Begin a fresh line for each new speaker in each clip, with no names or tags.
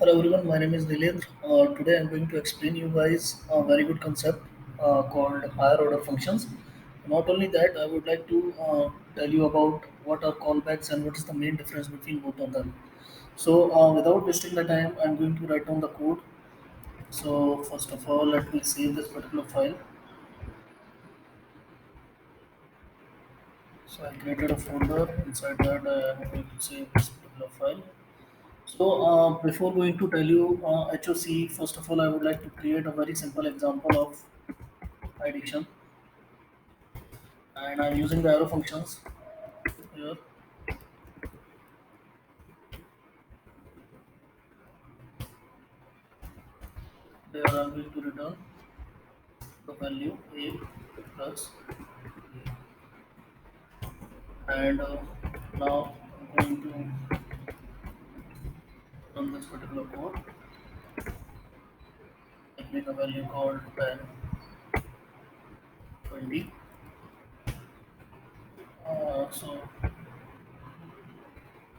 Hello everyone, my name is Nilendra. Today I'm going to explain you guys a very good concept called higher order functions. Not only that, I would like to tell you about what are callbacks and what is the main difference between both of them. So without wasting the time, I'm going to write down the code. So first of all, let me save this particular file. So I created a folder. Inside that, I'm going to save this particular file. So, before going to tell you HOC, first of all, I would like to create a very simple example of addition, and I'm using the arrow functions here. There, I'm going to return the value a plus, and now I'm going to run this particular code. I make a value called 10, 20. So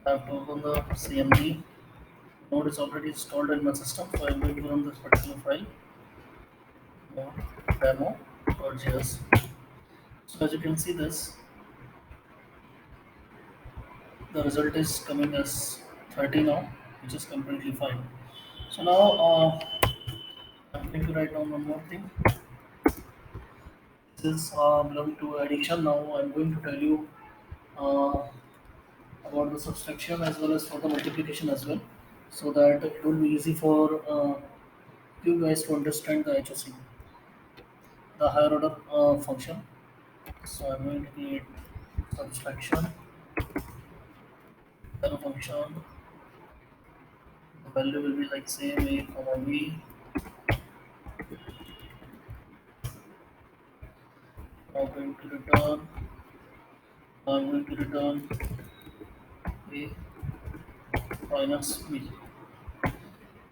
I have to open the CMD. Node is already installed in my system, so I'm going to run this particular file, node demo.js. So as you can see this, the result is coming as 30 now, which is completely fine. So now I'm going to write down one more thing. This is belong to addition. Now I'm going to tell you uh, about the subtraction as well as for the multiplication as well, so that it will be easy for you guys to understand the HOC, the higher order function. So I'm going to create subtraction, arrow function. The value will be like say a comma b. I'm going to return. I'm going to return a minus b.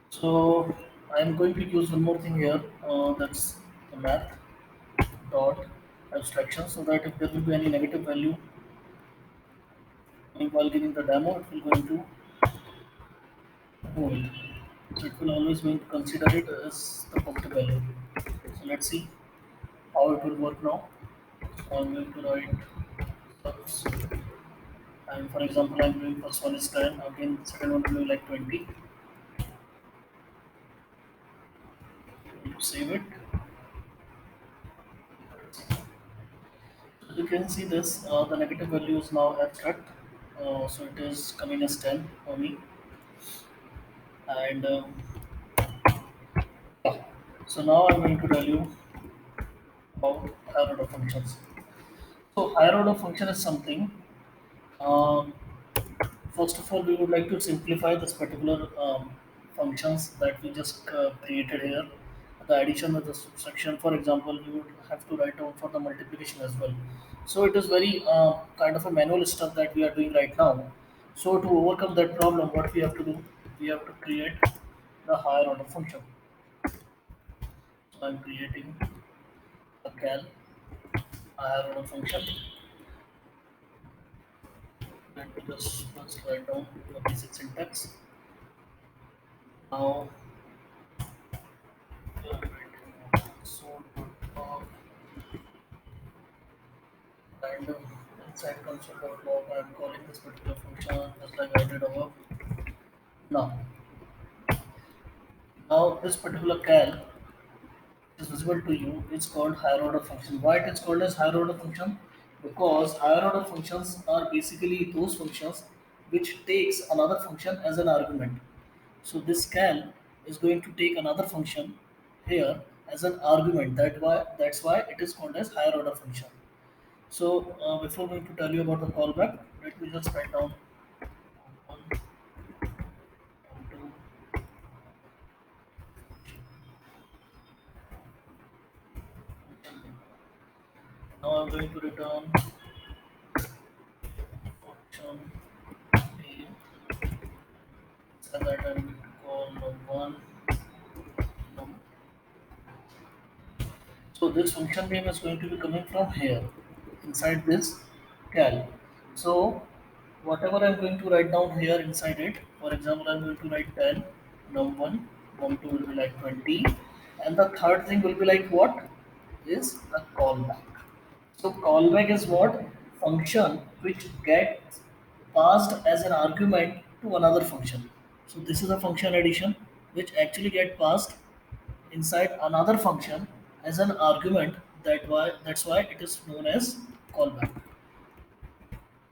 So I'm going to use one more thing here. That's the math dot abstraction, so that if there will be any negative value while giving the demo, it will going to move it. So it will always going to consider it as the positive value. So let's see how it will work now. So I'm going to write subs, and for example, I'm doing first one is 10. Again, second one will be like 20. Save it. You can see this, the negative value is now abstract. So it is coming as 10 for me. And yeah. So now I'm going to tell you about higher order functions. So higher order function is something, um, first of all, we would like to simplify this particular functions that we just created here. The addition of the subtraction, for example, you would have to write down for the multiplication as well. So it is very kind of a manual stuff that we are doing right now. So to overcome that problem, what we have to do, we have to create the higher order function. So I'm creating a cal higher order function. Let me just first write down the basic syntax. Now we are writing so and inside console.log I'm calling this particular function just like I did above. Now this particular cal is visible to you. It's called higher order function. Why it is called as higher order function? Because higher order functions are basically those functions which takes another function as an argument. So this cal is going to take another function here as an argument. That's why it is called as higher order function. So before going to tell you about the callback, let me just write down one, two. Now I'm going to return function a, so that I'm going to call num1 num. So this function name is going to be coming from here inside this cal. So whatever I'm going to write down here inside it, for example, I'm going to write 10. num1, num2 will be like 20, and the third thing will be like what is a callback. So callback is what function which gets passed as an argument to another function. So this is a function addition which actually get passed inside another function as an argument. That's why it is known as callback.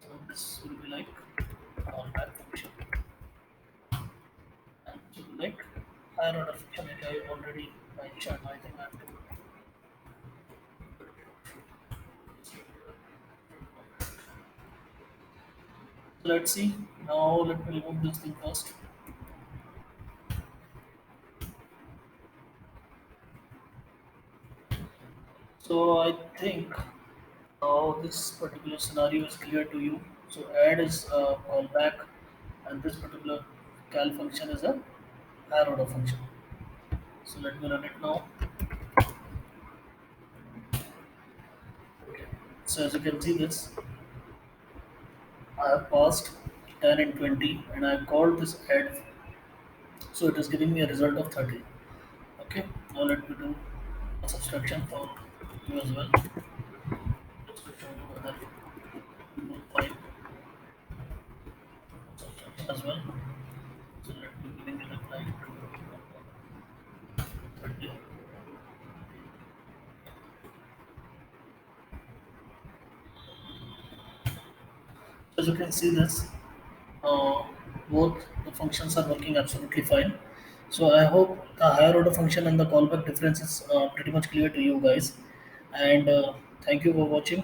So this will be like callback function. And so like higher order function which I already mentioned. I think I have to. So let's see. Now let me remove this thing first. So I think now this particular scenario is clear to you. So add is a callback, and this particular cal function is a higher order function. So let me run it now. So as you can see this, I have passed 10 and 20, and I have called this add. So it is giving me a result of 30. Okay. Now let me do a subtraction for you as well. Just to show you whether you will find subtraction as well. So let me giving it a like 30. As you can see this, uh, both the functions are working absolutely fine. So I hope the higher order function and the callback difference is pretty much clear to you guys. And thank you for watching.